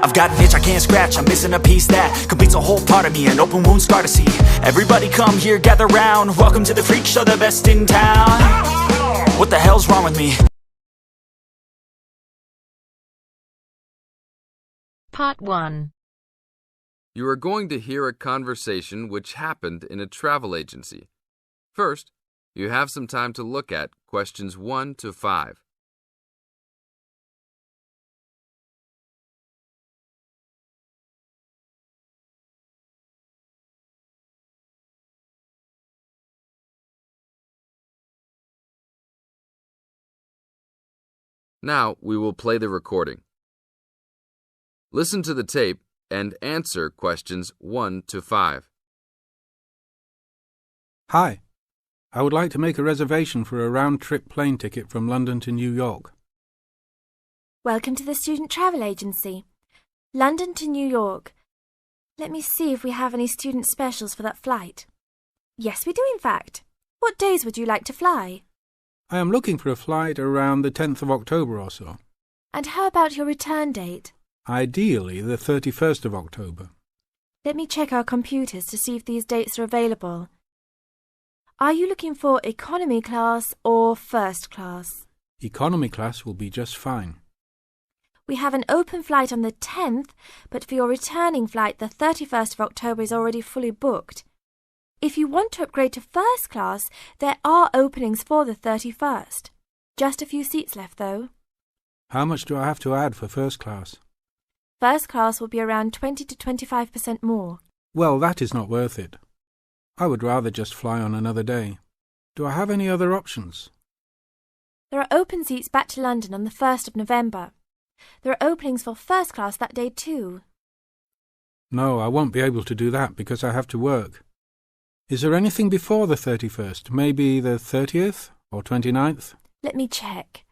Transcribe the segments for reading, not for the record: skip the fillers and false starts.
I've got an itch I can't scratch, I'm missing a piece that completes a whole part of me, an open wound scar to see. Everybody come here, gather round, welcome to the freak show, the best in town. What the hell's wrong with me? Part 1. You are going to hear a conversation which happened in a travel agency. First, you have some time to look at questions 1 to 5. Now we will play the recording. Listen to the tape and answer questions 1 to 5. Hi. I would like to make a reservation for a round-trip plane ticket from London to New York. Welcome to the Student Travel Agency. London to New York. Let me see if we have any student specials for that flight. Yes, we do in fact. What days would you like to fly? I am looking for a flight around the 10th of October or so. And how about your return date? Ideally, the 31st of October. Let me check our computers to see if these dates are available. Are you looking for economy class or first class? Economy class will be just fine. We have an open flight on the 10th, but for your returning flight, the 31st of October is already fully booked. If you want to upgrade to first class, there are openings for the 31st. Just a few seats left, though. How much do I have to add for first class? First class will be around 20 to 25% more. Well, that is not worth it. I would rather just fly on another day. Do I have any other options? There are open seats back to London on the 1st of November. There are openings for first class that day too. No, I won't be able to do that because I have to work. Is there anything before the 31st? Maybe the 30th or 29th? Let me check.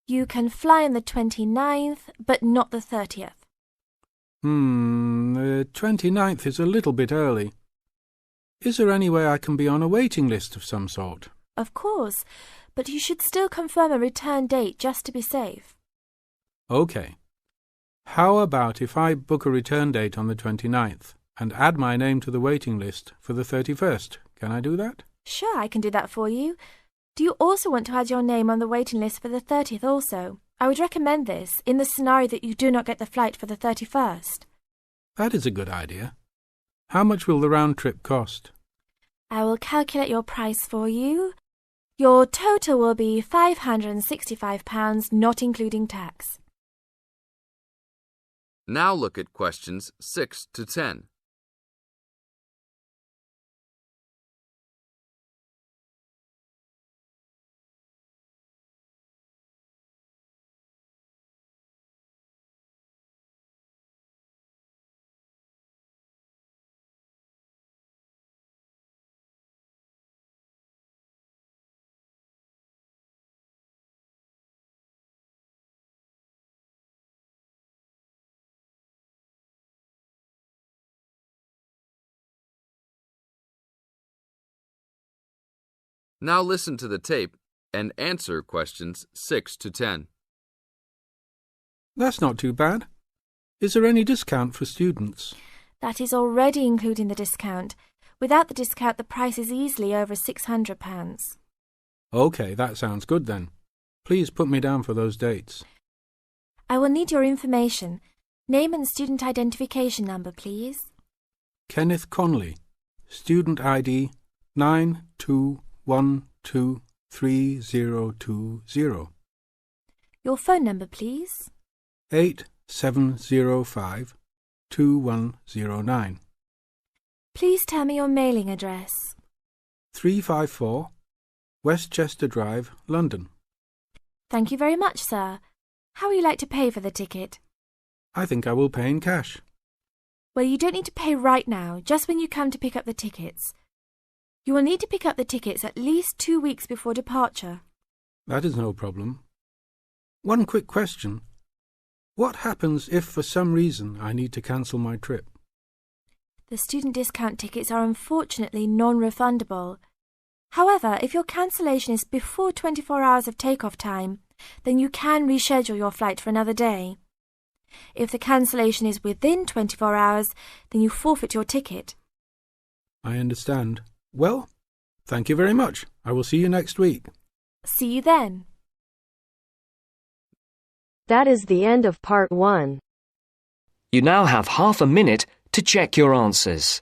You can fly on the 29th, but not the 30th. The 29th is a little bit early. Is there any way I can be on a waiting list of some sort? Of course, but you should still confirm a return date just to be safe. OK. How about if I book a return date on the 29th and add my name to the waiting list for the 31st? Can I do that? Sure, I can do that for you. Do you also want to add your name on the waiting list for the 30th also? I would recommend this in the scenario that you do not get the flight for the 31st. That is a good idea. How much will the round trip cost? I will calculate your price for you. Your total will be £565, not including tax. Now look at questions 6 to 10. Now listen to the tape and answer questions 6 to 10. That's not too bad. Is there any discount for students? That is already including the discount. Without the discount, the price is easily over £600. OK, that sounds good then. Please put me down for those dates. I will need your information. Name and student identification number, please. Kenneth Conley. Student ID 92123020. Your phone number, please. 87052109. Please tell me your mailing address. 354 Westchester Drive, London. Thank you very much, sir. How would you like to pay for the ticket? I think I will pay in cash. Well, you don't need to pay right now, just when you come to pick up the tickets. You will need to pick up the tickets at least 2 weeks before departure. That is no problem. One quick question. What happens if for some reason I need to cancel my trip? The student discount tickets are unfortunately non-refundable. However, if your cancellation is before 24 hours of takeoff time, then you can reschedule your flight for another day. If the cancellation is within 24 hours, then you forfeit your ticket. I understand. Well, thank you very much. I will see you next week. See you then. That is the end of part 1. You now have half a minute to check your answers.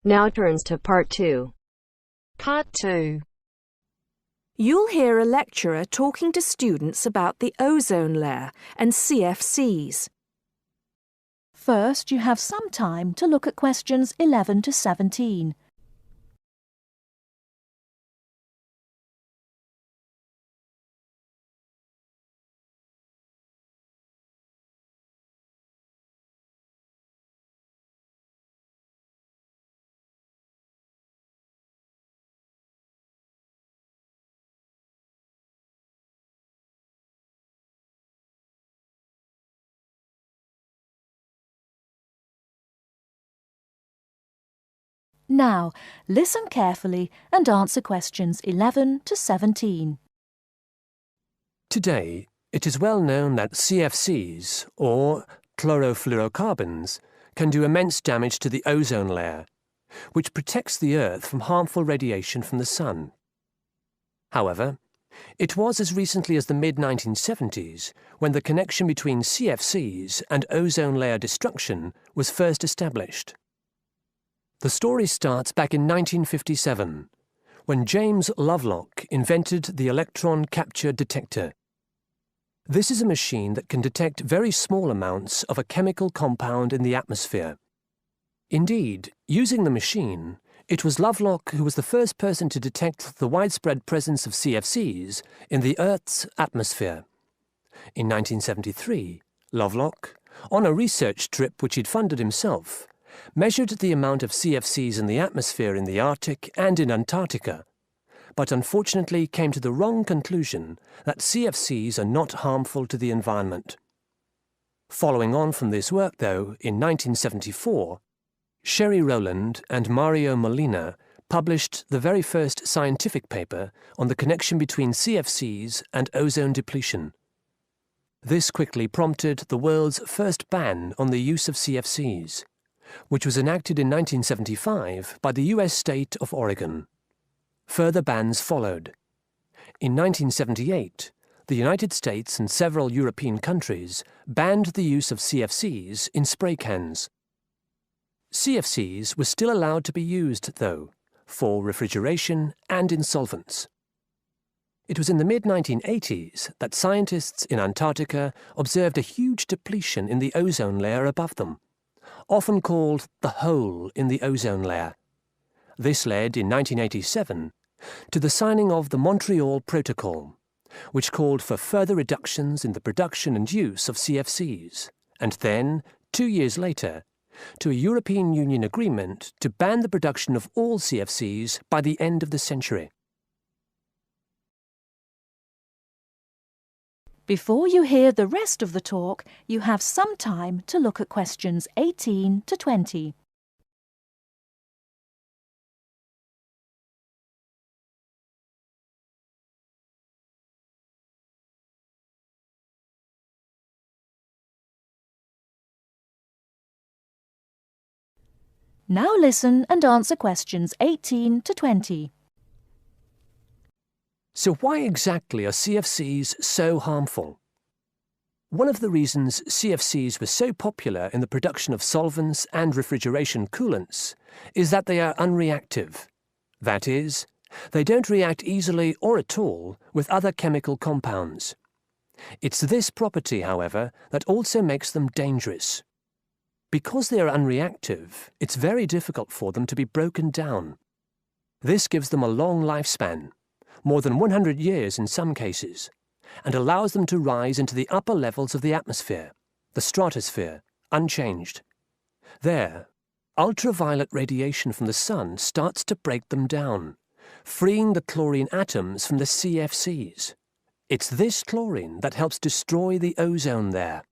Now turns to part 2. Part 2. You'll hear a lecturer talking to students about the ozone layer and CFCs. First, you have some time to look at questions 11 to 17. Now, listen carefully and answer questions 11 to 17. Today, it is well known that CFCs, or chlorofluorocarbons, can do immense damage to the ozone layer, which protects the Earth from harmful radiation from the sun. However, it was as recently as the mid-1970s when the connection between CFCs and ozone layer destruction was first established. The story starts back in 1957, when James Lovelock invented the electron capture detector. This is a machine that can detect very small amounts of a chemical compound in the atmosphere. Indeed, using the machine, it was Lovelock who was the first person to detect the widespread presence of CFCs in the Earth's atmosphere. In 1973, Lovelock, on a research trip which he'd funded himself, measured the amount of CFCs in the atmosphere in the Arctic and in Antarctica, but unfortunately came to the wrong conclusion that CFCs are not harmful to the environment. Following on from this work, though, in 1974, Sherry Rowland and Mario Molina published the very first scientific paper on the connection between CFCs and ozone depletion. This quickly prompted the world's first ban on the use of CFCs, which was enacted in 1975 by the US state of Oregon. Further bans followed. In 1978, the United States and several European countries banned the use of CFCs in spray cans. CFCs were still allowed to be used, though, for refrigeration and in solvents. It was in the mid-1980s that scientists in Antarctica observed a huge depletion in the ozone layer above them, often called the hole in the ozone layer. This led, in 1987, to the signing of the Montreal Protocol, which called for further reductions in the production and use of CFCs, and then, 2 years later, to a European Union agreement to ban the production of all CFCs by the end of the century. Before you hear the rest of the talk, you have some time to look at questions 18 to 20. Now listen and answer questions 18 to 20. So why exactly are CFCs so harmful? One of the reasons CFCs were so popular in the production of solvents and refrigeration coolants is that they are unreactive. That is, they don't react easily or at all with other chemical compounds. It's this property, however, that also makes them dangerous. Because they are unreactive, it's very difficult for them to be broken down. This gives them a long lifespan, more than 100 years in some cases, and allows them to rise into the upper levels of the atmosphere, the stratosphere, unchanged. There, ultraviolet radiation from the sun starts to break them down, freeing the chlorine atoms from the CFCs. It's this chlorine that helps destroy the ozone layer.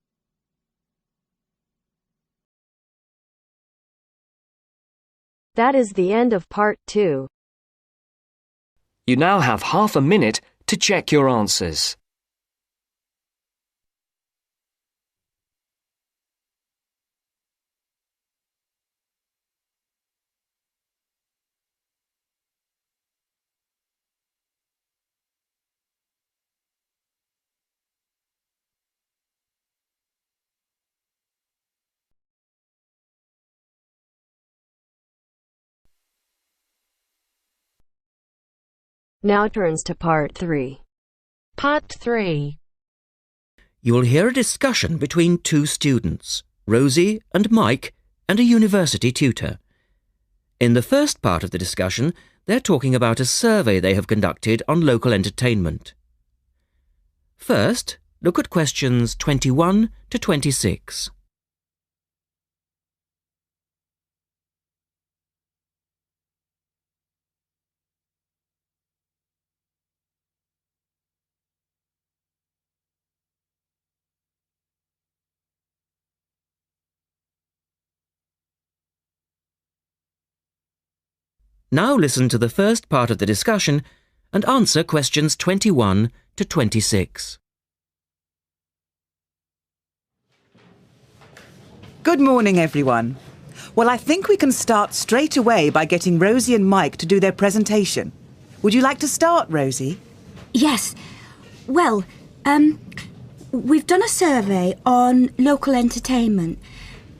That is the end of part 2. You now have half a minute to check your answers. Now turns to part 3. Part 3. You will hear a discussion between two students, Rosie and Mike, and a university tutor. In the first part of the discussion, they're talking about a survey they have conducted on local entertainment. First, look at questions 21 to 26. Now listen to the first part of the discussion and answer questions 21 to 26. Good morning, everyone. Well, I think we can start straight away by getting Rosie and Mike to do their presentation. Would you like to start, Rosie? Yes. Well, we've done a survey on local entertainment.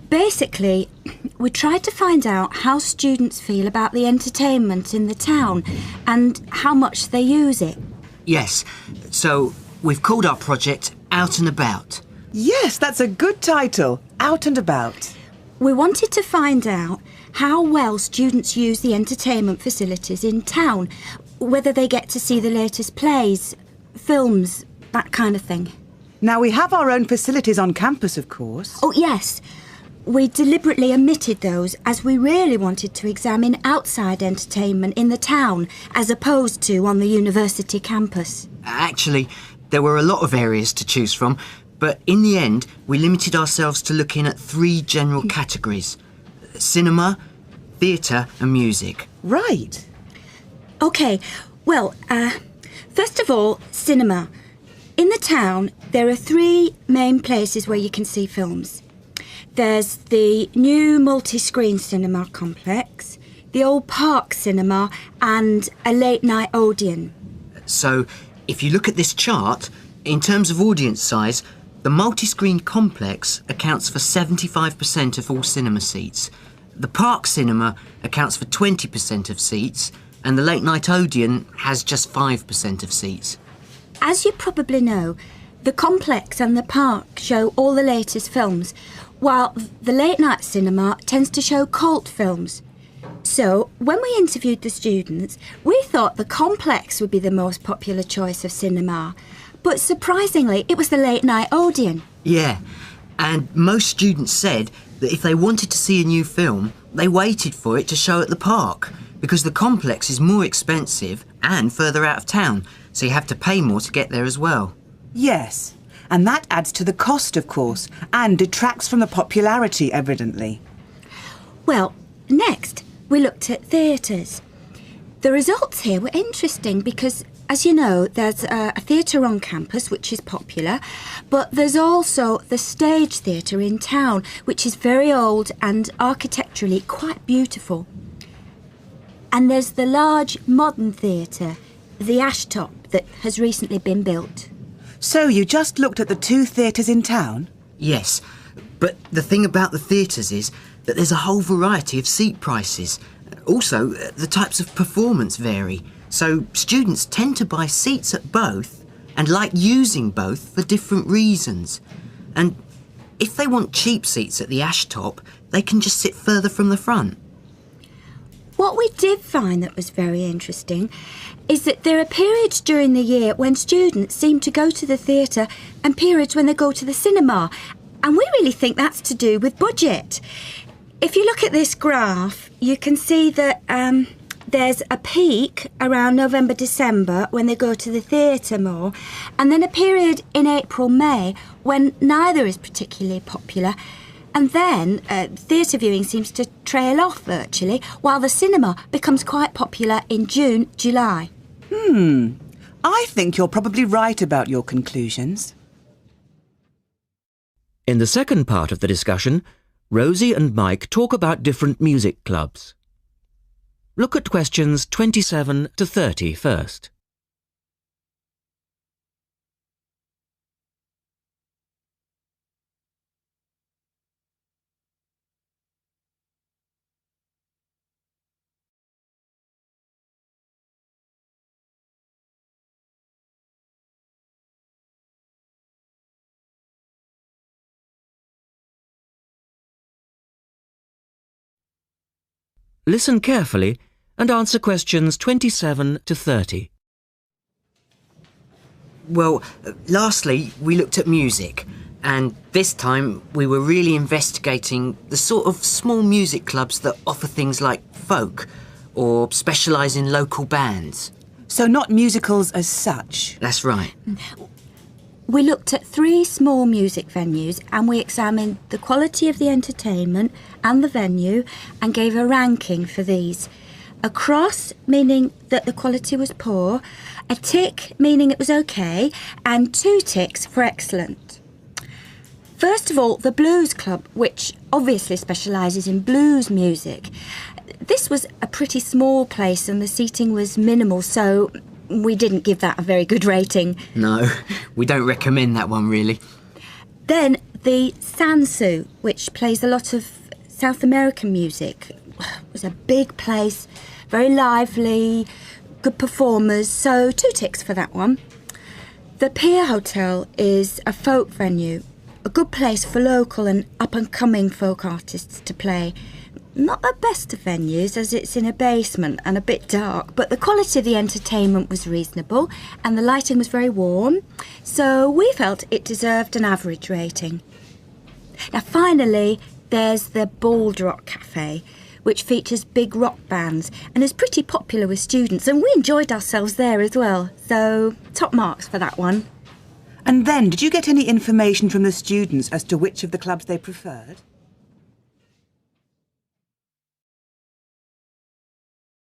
Basically, we tried to find out how students feel about the entertainment in the town and how much they use it. Yes, so we've called our project Out and About. Yes, that's a good title, Out and About. We wanted to find out how well students use the entertainment facilities in town, whether they get to see the latest plays, films, that kind of thing. Now, we have our own facilities on campus, of course. Oh, yes. We deliberately omitted those as we really wanted to examine outside entertainment in the town as opposed to on the university campus. Actually, there were a lot of areas to choose from, but in the end, we limited ourselves to looking at 3 general categories: cinema, theatre and music. Right. OK, well, first of all, cinema. In the town, there are 3 main places where you can see films. There's the new multi-screen cinema complex, the old Park Cinema and a late-night Odeon. So, if you look at this chart, in terms of audience size, the multi-screen complex accounts for 75% of all cinema seats. The Park Cinema accounts for 20% of seats, and the late-night Odeon has just 5% of seats. As you probably know, the complex and the park show all the latest films, while the late-night cinema tends to show cult films. So, when we interviewed the students, we thought the complex would be the most popular choice of cinema. But surprisingly, it was the late-night Odeon. Yeah, and most students said that if they wanted to see a new film, they waited for it to show at the park, because the complex is more expensive and further out of town, so you have to pay more to get there as well. Yes, and that adds to the cost, of course, and detracts from the popularity, evidently. Well, next, we looked at theatres. The results here were interesting because, as you know, there's a theatre on campus which is popular, but there's also the Stage Theatre in town, which is very old and architecturally quite beautiful. And there's the large modern theatre, the Ashtop, that has recently been built. So you just looked at the 2 theatres in town? Yes, but the thing about the theatres is that there's a whole variety of seat prices. Also, the types of performance vary, so students tend to buy seats at both and like using both for different reasons. And if they want cheap seats at the Ashtop, they can just sit further from the front. What we did find that was very interesting is that there are periods during the year when students seem to go to the theatre and periods when they go to the cinema. And we really think that's to do with budget. If you look at this graph, you can see that there's a peak around November, December when they go to the theatre more, and then a period in April, May when neither is particularly popular. And then theatre viewing seems to trail off virtually, while the cinema becomes quite popular in June, July. I think you're probably right about your conclusions. In the second part of the discussion, Rosie and Mike talk about different music clubs. Look at questions 27 to 30 first. Listen carefully and answer questions 27 to 30. Well, lastly, we looked at music, and this time we were really investigating the sort of small music clubs that offer things like folk or specialise in local bands. So not musicals as such? That's right. We looked at 3 small music venues and we examined the quality of the entertainment and the venue and gave a ranking for these. A cross, meaning that the quality was poor, a tick, meaning it was okay, and 2 ticks for excellent. First of all, the Blues Club, which obviously specialises in blues music. This was a pretty small place and the seating was minimal, so we didn't give that a very good rating. No, we don't recommend that one, really. Then the Sansu, which plays a lot of South American music. It was a big place, very lively, good performers, so 2 ticks for that one. The Pier Hotel is a folk venue, a good place for local and up-and-coming folk artists to play. Not the best of venues, as it's in a basement and a bit dark, but the quality of the entertainment was reasonable and the lighting was very warm, so we felt it deserved an average rating. Now finally, there's the Bald Rock Cafe, which features big rock bands and is pretty popular with students, and we enjoyed ourselves there as well, so top marks for that one. And then, did you get any information from the students as to which of the clubs they preferred?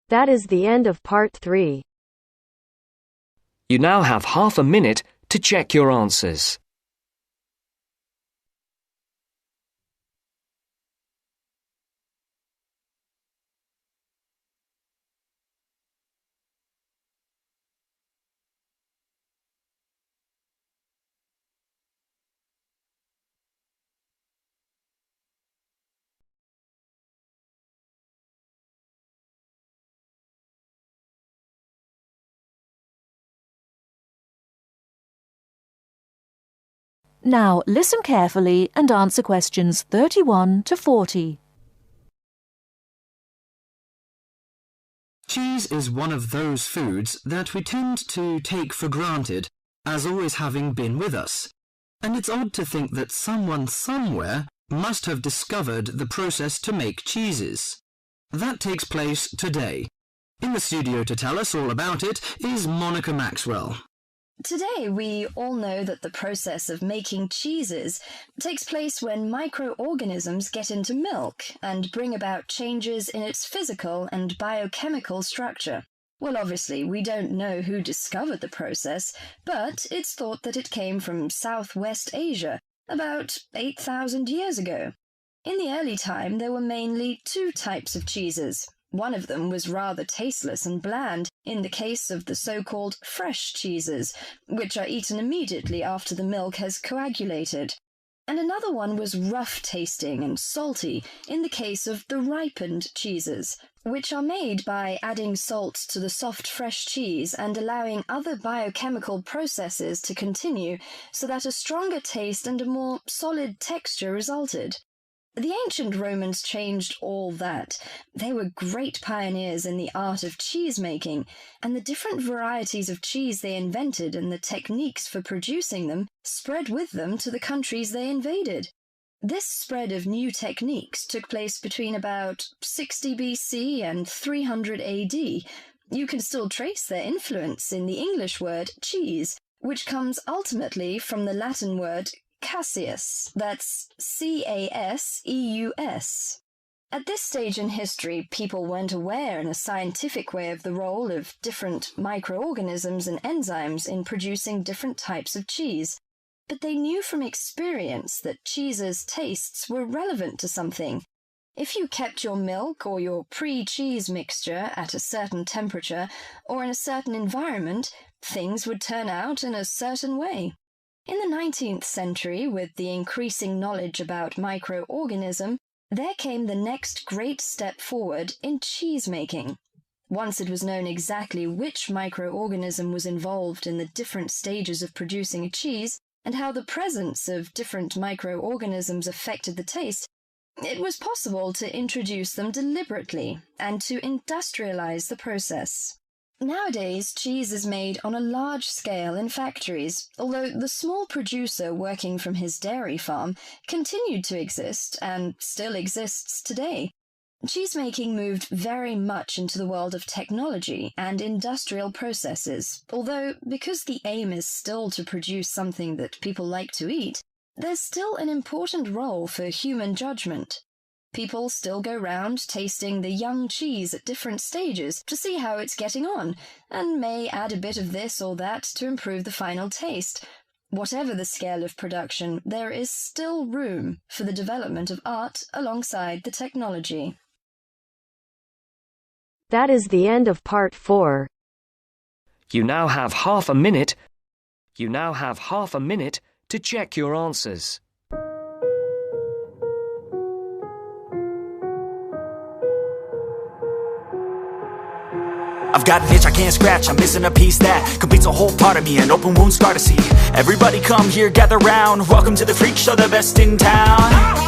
That is the end of part 3. You now have half a minute to check your answers. Now listen carefully and answer questions 31 to 40. Cheese is one of those foods that we tend to take for granted as always having been with us. And it's odd to think that someone somewhere must have discovered the process to make cheeses. That takes place today. In the studio to tell us all about it is Monica Maxwell. Today, we all know that the process of making cheeses takes place when microorganisms get into milk and bring about changes in its physical and biochemical structure. Well, obviously, we don't know who discovered the process, but it's thought that it came from Southwest Asia about 8,000 years ago. In the early time, there were mainly 2 types of cheeses. One of them was rather tasteless and bland, in the case of the so-called fresh cheeses, which are eaten immediately after the milk has coagulated. And another one was rough-tasting and salty, in the case of the ripened cheeses, which are made by adding salt to the soft fresh cheese and allowing other biochemical processes to continue so that a stronger taste and a more solid texture resulted. The ancient Romans changed all that. They were great pioneers in the art of cheese-making, and the different varieties of cheese they invented and the techniques for producing them spread with them to the countries they invaded. This spread of new techniques took place between about 60 BC and 300 AD. You can still trace their influence in the English word cheese, which comes ultimately from the Latin word caseus, that's C-A-S-E-U-S. At this stage in history, people weren't aware in a scientific way of the role of different microorganisms and enzymes in producing different types of cheese. But they knew from experience that cheese's tastes were relevant to something. If you kept your milk or your pre-cheese mixture at a certain temperature or in a certain environment, things would turn out in a certain way. In the 19th century, with the increasing knowledge about microorganism, there came the next great step forward in cheese making. Once it was known exactly which microorganism was involved in the different stages of producing a cheese, and how the presence of different microorganisms affected the taste, it was possible to introduce them deliberately and to industrialize the process. Nowadays, cheese is made on a large scale in factories, although the small producer working from his dairy farm continued to exist and still exists today. Cheesemaking moved very much into the world of technology and industrial processes, although because the aim is still to produce something that people like to eat, there's still an important role for human judgment. People still go round tasting the young cheese at different stages to see how it's getting on, and may add a bit of this or that to improve the final taste. Whatever the scale of production, there is still room for the development of art alongside the technology. That is the end of part 4. You now have half a minute to check your answers. I've got an itch I can't scratch, I'm missing a piece that completes a whole part of me, an open wound scar to see. Everybody come here, gather round, welcome to the freak show, the best in town.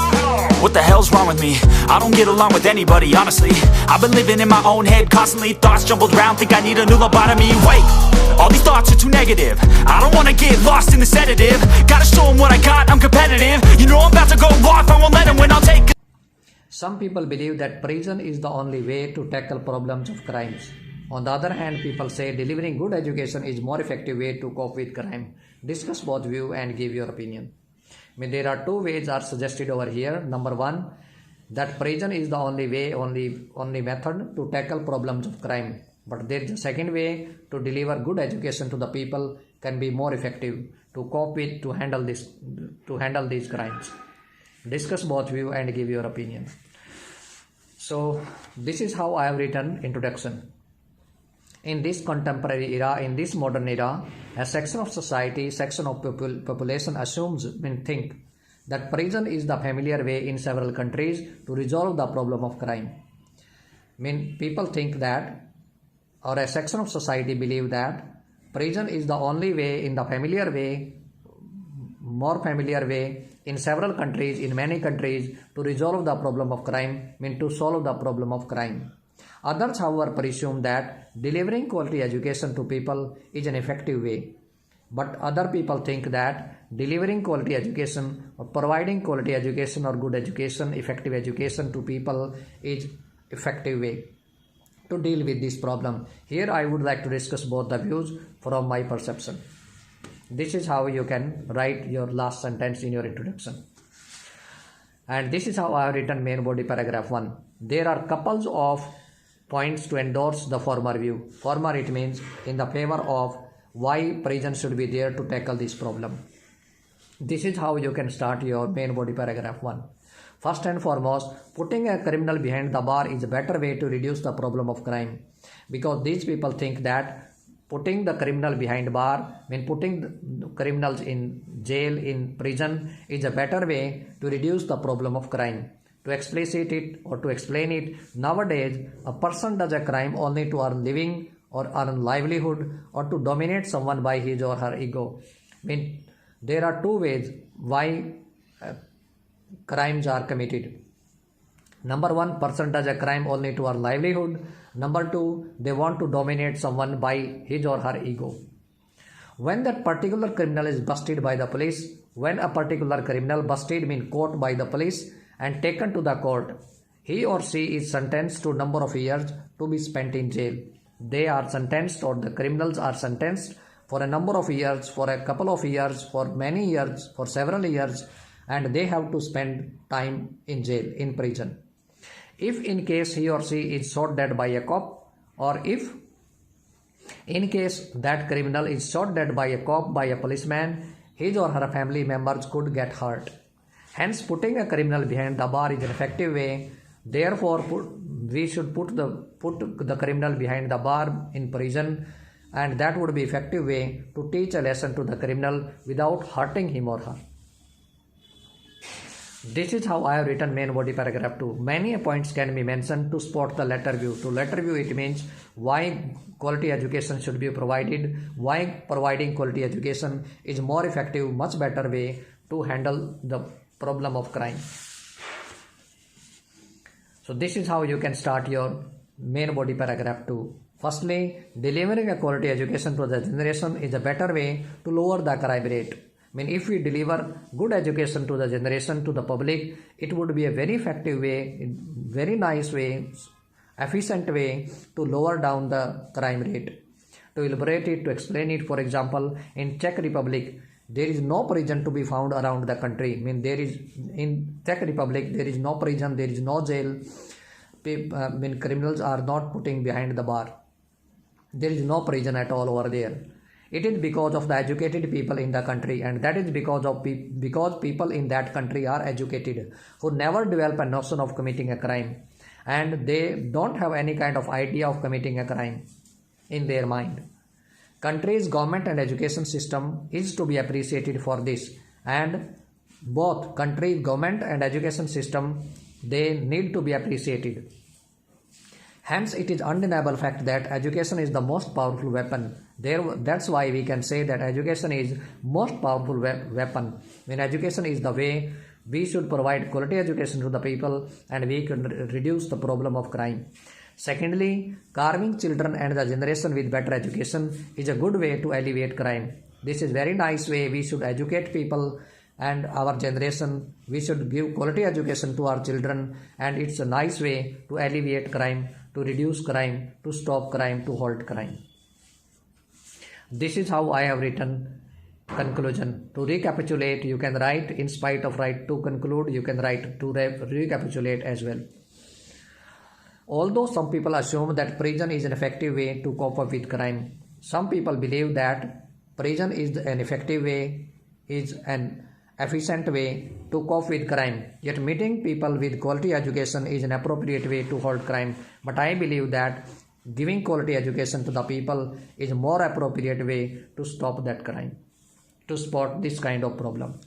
What the hell's wrong with me? I don't get along with anybody, honestly. I've been living in my own head constantly, thoughts jumbled round, think I need a new lobotomy. Wait, all these thoughts are too negative. I don't wanna get lost in the sedative. Gotta show them what I got, I'm competitive. You know I'm about to go off, I won't let them win, I'll take. Some people believe that prison is the only way to tackle problems of crimes. On the other hand, people say delivering good education is more effective way to cope with crime. Discuss both views and give your opinion. There are two ways are suggested over here. Number one, that prison is the only way, only method to tackle problems of crime. But there is a second way to deliver good education to the people can be more effective to cope with, to handle these crimes. Discuss both views and give your opinion. So this is how I have written introduction. In this contemporary era, in this modern era, a section of society, section of population assumes and think that prison is the familiar way in several countries to resolve the problem of crime. People think that, or a section of society believe that prison is the only way, in the familiar way, more familiar way in several countries, in many countries, to resolve the problem of crime, to solve the problem of crime. Others, however, presume that delivering quality education to people is an effective way. But other people think that delivering quality education or providing quality education or good education, effective education to people is effective way to deal with this problem. Here I would like to discuss both the views from my perception. This is how you can write your last sentence in your introduction. And this is how I have written main body paragraph 1. There are couples of points to endorse the former view. Former, it means in the favor of why prison should be there to tackle this problem. This is how you can start your main body paragraph 1. First and foremost, putting a criminal behind the bar is a better way to reduce the problem of crime, because these people think that putting the criminal behind bar, putting the criminals in jail, in prison, is a better way to reduce the problem of crime. To explicit it or to explain it, nowadays a person does a crime only to earn living or earn livelihood or to dominate someone by his or her ego. There are two ways why crimes are committed. Number one, person does a crime only to earn livelihood. Number two, they want to dominate someone by his or her ego. When that particular criminal is busted by the police, when a particular criminal busted means caught by the police and taken to the court, he or she is sentenced to number of years to be spent in jail. They are sentenced, or the criminals are sentenced for a number of years, for a couple of years, for many years, for several years, and they have to spend time in jail, in prison. If in case he or she is shot dead by a cop, or if in case that criminal is shot dead by a cop, by a policeman, his or her family members could get hurt. Hence, putting a criminal behind the bar is an effective way. Therefore, we should put the criminal behind the bar in prison, and that would be effective way to teach a lesson to the criminal without hurting him or her. This is how I have written main body paragraph 2. Many points can be mentioned to spot the latter view. To latter view, it means why quality education should be provided, why providing quality education is more effective, much better way to handle the problem of crime. So this is how you can start your main body paragraph 2. Firstly, delivering a quality education to the generation is a better way to lower the crime rate. I mean, if we deliver good education to the generation, to the public, it would be a very effective way, very nice way, efficient way to lower down the crime rate. To elaborate it, to explain it, for example, in Czech Republic, there is no prison to be found around the country. I mean, in Czech Republic, there is no prison, there is no jail. Criminals are not putting behind the bar. There is no prison at all over there. It is because of the educated people in the country, and that is because people in that country are educated, who never develop a notion of committing a crime, and they don't have any kind of idea of committing a crime in their mind. Country's government and education system is to be appreciated for this, and both country's government and education system, they need to be appreciated. Hence, it is undeniable fact that education is the most powerful weapon. That's why we can say that education is most powerful weapon. When education is the way, we should provide quality education to the people, and we can reduce the problem of crime. Secondly, arming children and the generation with better education is a good way to alleviate crime. This is very nice way. We should educate people and our generation. We should give quality education to our children, and it's a nice way to alleviate crime, to reduce crime, to stop crime, to halt crime. This is how I have written conclusion. To recapitulate, you can write, in spite of write to conclude, you can write to recapitulate as well. Although some people assume that prison is an effective way to cope up with crime, some people believe that prison is an effective way, is an efficient way to cope with crime. Yet meeting people with quality education is an appropriate way to halt crime. But I believe that giving quality education to the people is a more appropriate way to stop that crime, to spot this kind of problem.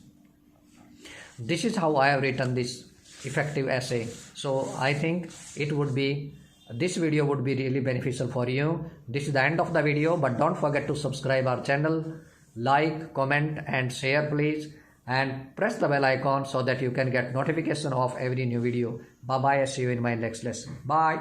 This is how I have written this effective essay. So I think this video would be really beneficial for you. This is the end of the video, but don't forget to subscribe our channel, like, comment and share please, and press the bell icon so that you can get notification of every new video. Bye bye. See you in my next lesson. Bye.